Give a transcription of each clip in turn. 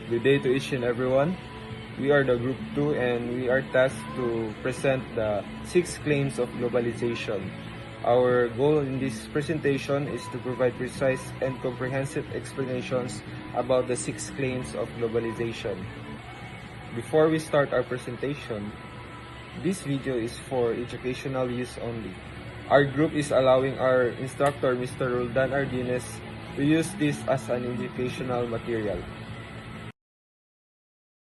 Good day to each and everyone. We are the Group 2 and we are tasked to present the 6 claims of globalization. Our goal in this presentation is to provide precise and comprehensive explanations about the 6 claims of globalization. Before we start our presentation, this video is for educational use only. Our group is allowing our instructor, Mr. Roldan Ardines, to use this as an educational material.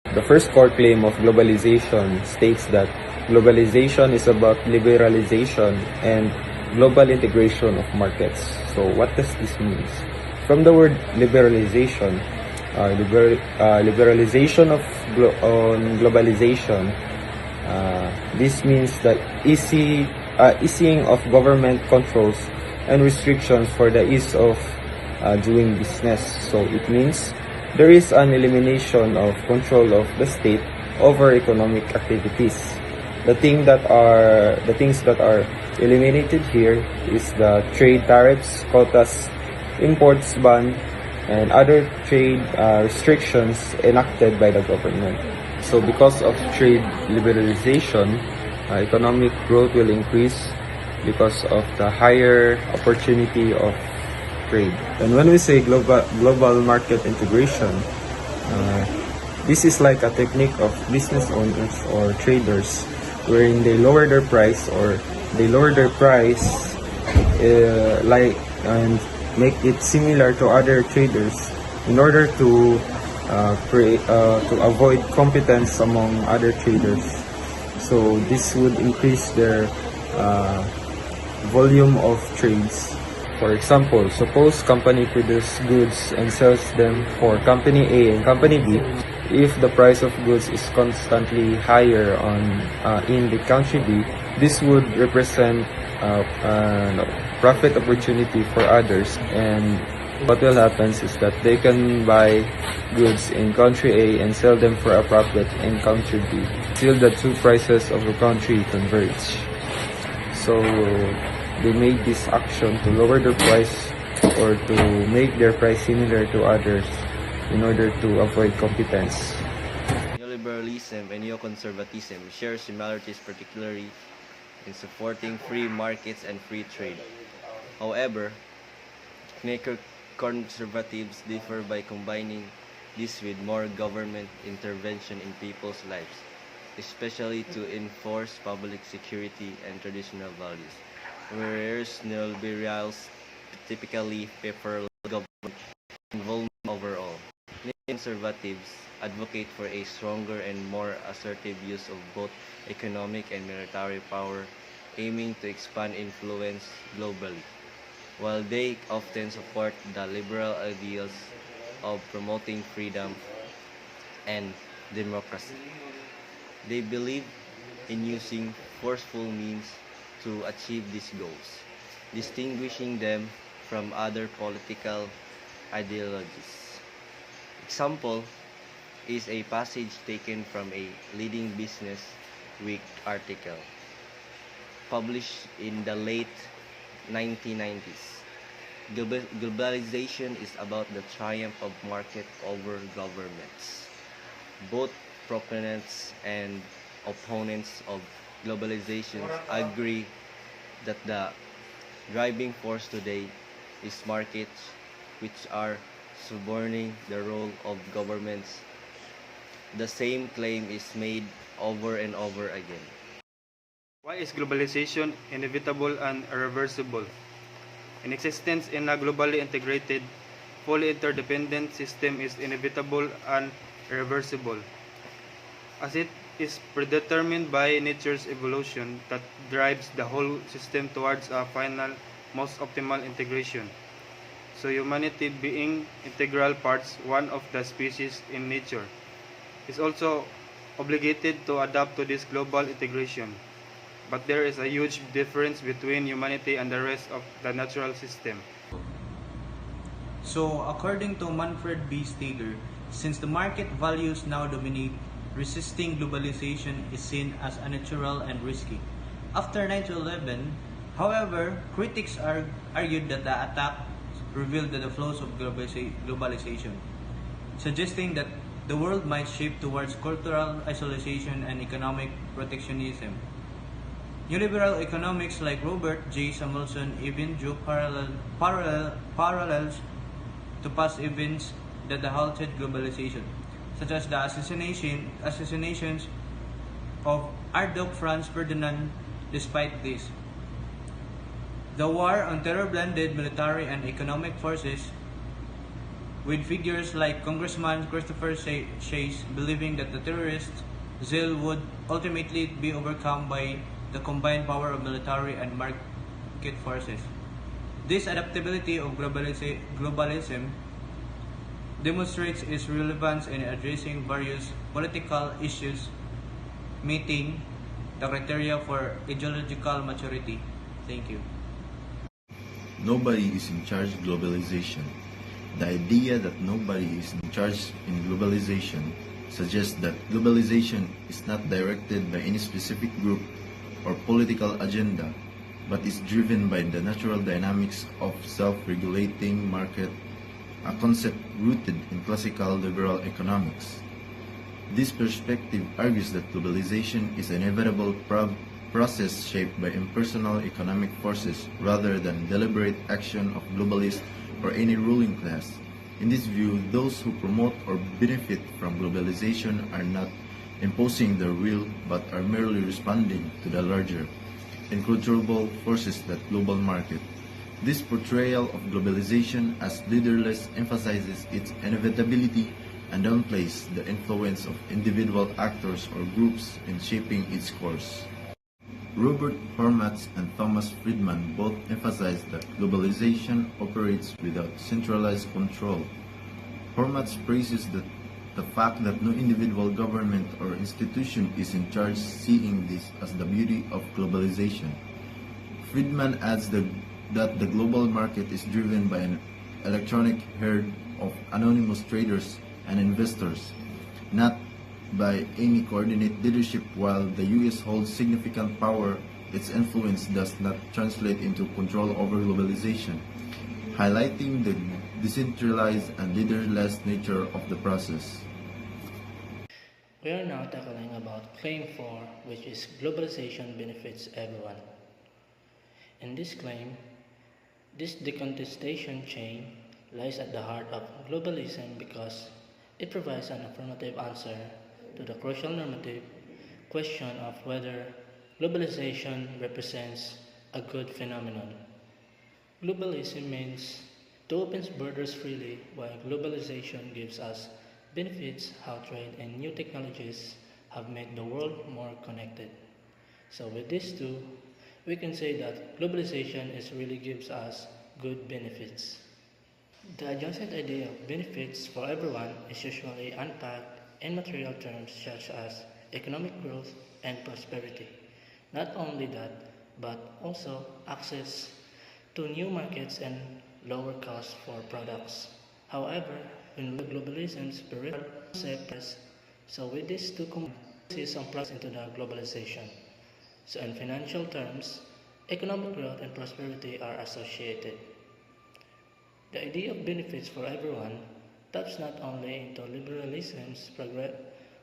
The first core claim of globalization states that globalization is about liberalization and global integration of markets. So what does this mean? From the word liberalization, liberalization of globalization, this means the easing of government controls and restrictions for the ease of doing business. So it means there is an elimination of control of the state over economic activities. The things that are eliminated here is the trade tariffs, quotas, imports ban, and other trade restrictions enacted by the government. So because of trade liberalization, economic growth will increase because of the higher opportunity of trade. And when we say global market integration, this is like a technique of business owners or traders wherein they lower their price and make it similar to other traders in order to avoid competence among other traders. So this would increase their volume of trades. For example, suppose company produces goods and sells them for company A and company B. If the price of goods is constantly higher in the country B, this would represent a profit opportunity for others, and what will happen is that they can buy goods in country A and sell them for a profit in country B. Till the two prices of the country converge. So they made this action to lower their price or to make their price similar to others in order to avoid competence. Neoliberalism and neoconservatism share similarities, particularly in supporting free markets and free trade. However, neoconservatives differ by combining this with more government intervention in people's lives, especially to enforce public security and traditional values, whereas neoliberals typically prefer government involvement overall. Neoconservatives advocate for a stronger and more assertive use of both economic and military power, aiming to expand influence globally. While they often support the liberal ideals of promoting freedom and democracy, they believe in using forceful means to achieve these goals, distinguishing them from other political ideologies. Example is a passage taken from a leading Business Week article published in the late 1990s. Globalization is about the triumph of market over governments. Both proponents and opponents of globalization agree that the driving force today is markets, which are subverting the role of governments. The same claim is made over and over again. Why is globalization inevitable and irreversible? In existence in a globally integrated, fully interdependent system is inevitable and irreversible, as it is predetermined by nature's evolution that drives the whole system towards a final, most optimal integration. So humanity, being integral parts, one of the species in nature, is also obligated to adapt to this global integration. But there is a huge difference between humanity and the rest of the natural system. So, according to Manfred B. Steger, since the market values now dominate, resisting globalization is seen as unnatural and risky. After 9/11, however, critics argued that the attack revealed the flaws of globalization, suggesting that the world might shift towards cultural isolation and economic protectionism. Neoliberal economics like Robert J. Samuelson even drew parallels to past events that halted globalization, such as the assassinations of Archduke Franz Ferdinand. Despite this, the war on terror blended military and economic forces, with figures like Congressman Christopher Shays believing that the terrorist zeal would ultimately be overcome by the combined power of military and market forces. This adaptability of globalism demonstrates its relevance in addressing various political issues, meeting the criteria for ideological maturity. Thank you. Nobody is in charge globalization. The idea that nobody is in charge in globalization suggests that globalization is not directed by any specific group or political agenda, but is driven by the natural dynamics of self-regulating market, a concept rooted in classical liberal economics. This perspective argues that globalization is an inevitable process shaped by impersonal economic forces rather than deliberate action of globalists or any ruling class. In this view, those who promote or benefit from globalization are not imposing their will but are merely responding to the larger, incontrollable forces that global market. This portrayal of globalization as leaderless emphasizes its inevitability and downplays the influence of individual actors or groups in shaping its course. Robert Hormats and Thomas Friedman both emphasize that globalization operates without centralized control. Hormats praises the fact that no individual government or institution is in charge, seeing this as the beauty of globalization. Friedman adds that the global market is driven by an electronic herd of anonymous traders and investors, not by any coordinate leadership. While the US holds significant power, its influence does not translate into control over globalization, highlighting the decentralized and leaderless nature of the process. We are now tackling about Claim 4, which is globalization benefits everyone. In this claim, this decontestation chain lies at the heart of globalism because it provides an affirmative answer to the crucial normative question of whether globalization represents a good phenomenon. Globalism means to open borders freely, while globalization gives us benefits how trade and new technologies have made the world more connected. So with these two, we can say that globalization really gives us good benefits. The adjacent idea of benefits for everyone is usually unpacked in material terms such as economic growth and prosperity. Not only that, but also access to new markets and lower costs for products. However, when globalism's peripheral concepts, so with these two see some plus into the globalization. So in financial terms, economic growth and prosperity are associated. The idea of benefits for everyone taps not only into liberalism's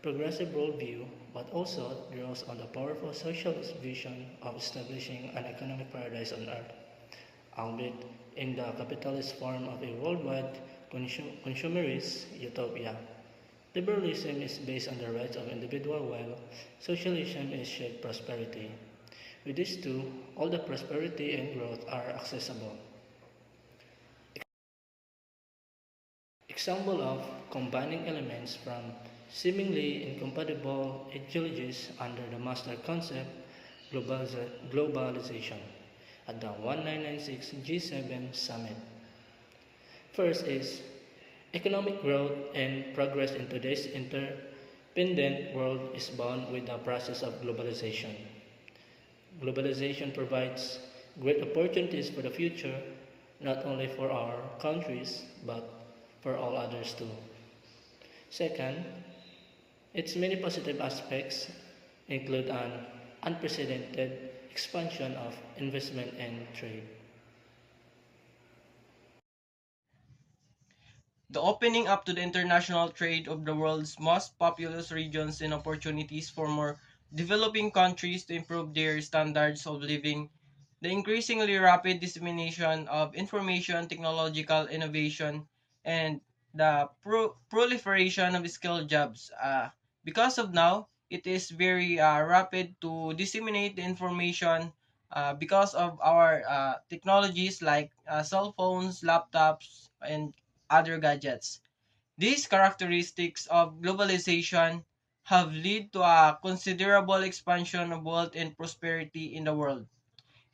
progressive worldview, but also draws on the powerful socialist vision of establishing an economic paradise on earth, albeit in the capitalist form of a worldwide consumerist utopia. Liberalism is based on the rights of individual, while socialism is shared prosperity. With these two, all the prosperity and growth are accessible. Example of combining elements from seemingly incompatible ideologies under the master concept globalization at the 1996 G7 summit. First is economic growth and progress in today's interdependent world is bound with the process of globalization. Globalization provides great opportunities for the future, not only for our countries, but for all others too. Second, its many positive aspects include an unprecedented expansion of investment and trade. The opening up to the international trade of the world's most populous regions and opportunities for more developing countries to improve their standards of living, the increasingly rapid dissemination of information, technological innovation, and the proliferation of skilled jobs. Because of now, it is very rapid to disseminate the information because of our technologies like cell phones, laptops, and other gadgets. These characteristics of globalization have led to a considerable expansion of wealth and prosperity in the world.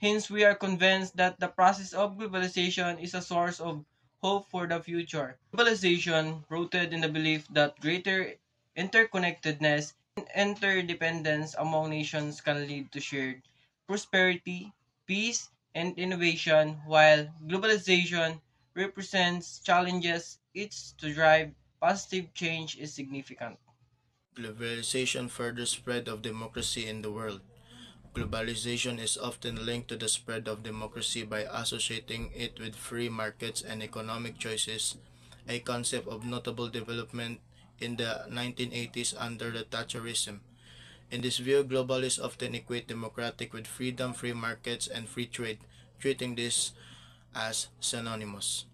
Hence, we are convinced that the process of globalization is a source of hope for the future. Globalization, rooted in the belief that greater interconnectedness and interdependence among nations can lead to shared prosperity, peace, and innovation, while globalization represents challenges, it's to drive positive change is significant. Globalization further spread of democracy in the world. Globalization is often linked to the spread of democracy by associating it with free markets and economic choices, a concept of notable development in the 1980s under the Thatcherism. In this view, globalists often equate democratic with freedom, free markets, and free trade, treating this as synonymous.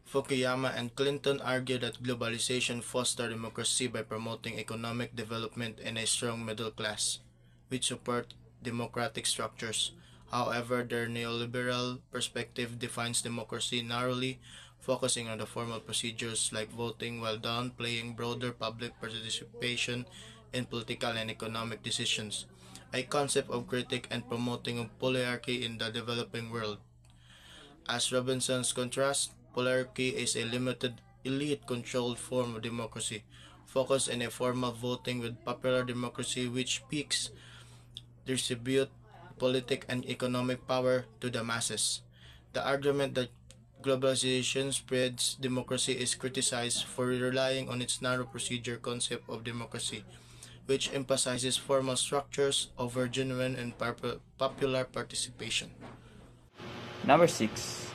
Fukuyama and Clinton argue that globalization fosters democracy by promoting economic development and a strong middle class, which support democratic structures. However, their neoliberal perspective defines democracy narrowly, focusing on the formal procedures like voting while downplaying broader public participation in political and economic decisions, a concept of critique and promoting of polarchy in the developing world. As Robinson's contrast, polarchy is a limited, elite-controlled form of democracy, focused on a form of voting with popular democracy which peaks distribute politic and economic power to the masses. The argument that globalization spreads democracy is criticized for relying on its narrow procedure concept of democracy, which emphasizes formal structures over genuine and popular participation. Number 6.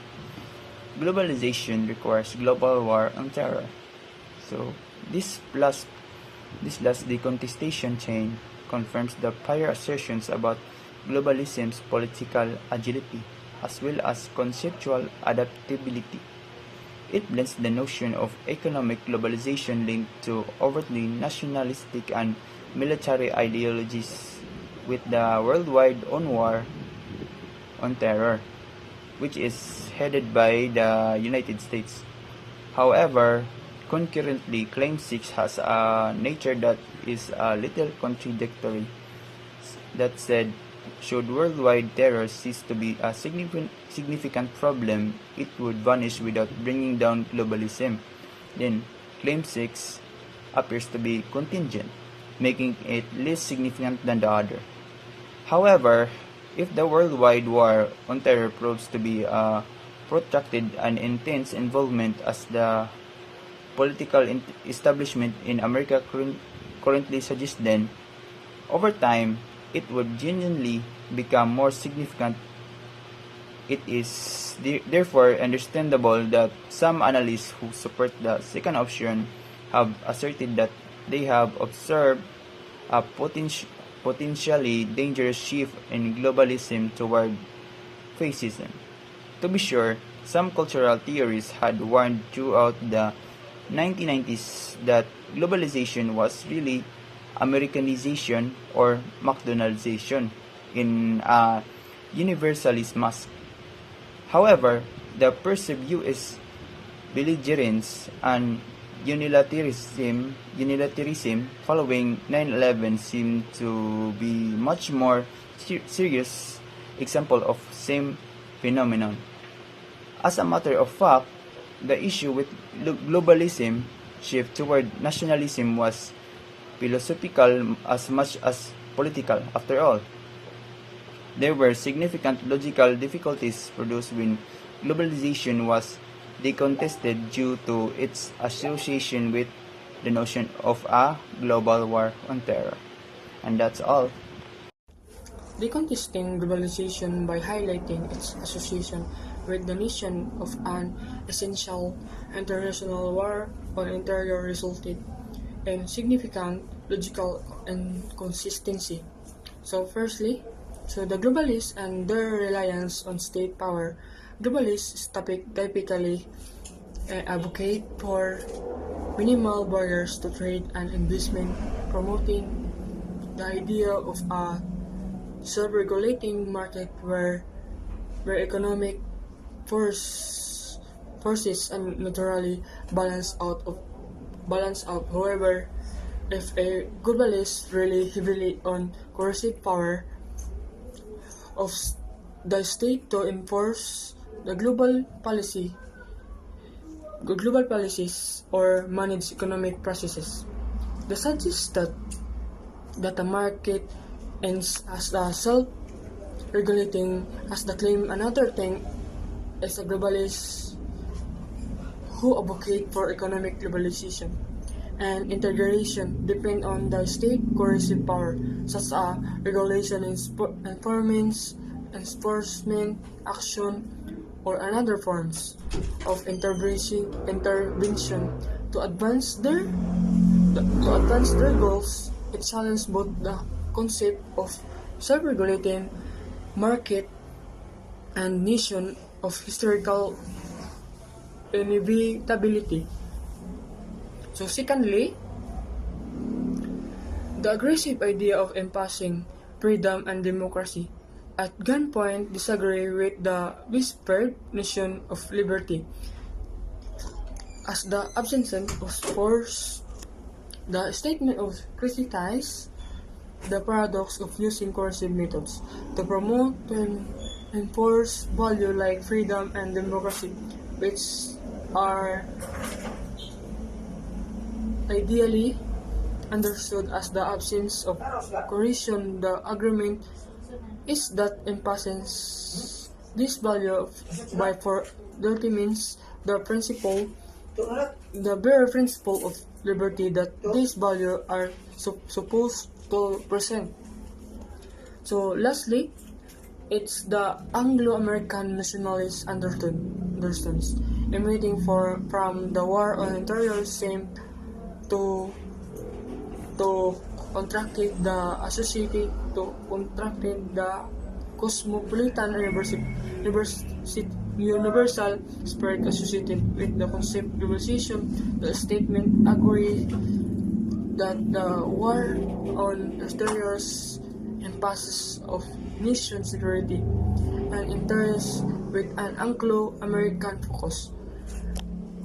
Globalization requires global war on terror. So this last decontestation chain confirms the prior assertions about globalism's political agility as well as conceptual adaptability. It blends the notion of economic globalization linked to overtly nationalistic and military ideologies with the worldwide war on terror, which is headed by the United States. However, concurrently, Claim 6 has a nature that is a little contradictory. That said, should worldwide terror cease to be a significant problem, it would vanish without bringing down globalism. Then, Claim 6 appears to be contingent, making it less significant than the other. However, if the worldwide war on terror proves to be a protracted and intense involvement as the political establishment in America currently suggests, then, over time, it would genuinely become more significant. It is therefore understandable that some analysts who support the second option have asserted that they have observed a potentially dangerous shift in globalism toward fascism. To be sure, some cultural theorists had warned throughout the 1990s that globalization was really Americanization or McDonaldization in a universalist mask. However, the perceived U.S. belligerence and unilateralism following 9/11 seem to be much more serious example of same phenomenon. As a matter of fact, the issue with globalism shift toward nationalism was philosophical as much as political. After all, there were significant logical difficulties produced when globalization was decontested due to its association with the notion of a global war on terror. And that's all. Decontesting globalization by highlighting its association with the nation of an essential international war on interior resulted in significant logical inconsistency. So firstly, the globalists and their reliance on state power. Globalists typically advocate for minimal barriers to trade and investment, promoting the idea of a self-regulating market where economic forces are naturally balance out. However, if a globalist rely heavily on coercive power of the state to enforce the global policies or manage economic processes, the suggests that the market ends as a self-regulating as the claim. Another thing is a globalist who advocate for economic globalization and integration depend on the state coercive power, such as regulation, enforcement action, or another forms of intervention to advance their goals. It challenges both the concept of self-regulating market and notion of historical inevitability. So secondly, the aggressive idea of imposing freedom and democracy at gunpoint disagree with the whispered notion of liberty as the absence of force. The statement of criticize the paradox of using coercive methods to promote and enforce value like freedom and democracy, which are ideally understood as the absence of coercion. The argument is that imposing this value by for dirty means the bare principle of liberty that these values are supposed to present. So lastly, it's the Anglo-American nationalist understands emanating from the war on interior same to contracted the cosmopolitan universal spirit associated with the concept globalization. The statement agrees that the war on exteriors impasses of nation security and interests with an Anglo-American focus.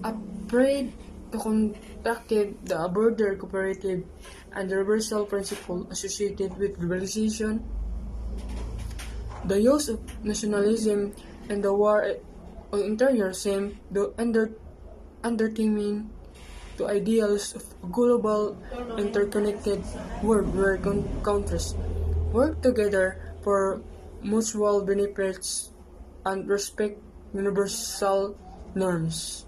Afraid to contracted the border cooperative and the universal principle associated with globalization. The use of nationalism and the war on interior seem to undertaking to ideals of a global interconnected world where countries work together for mutual benefits and respect universal norms.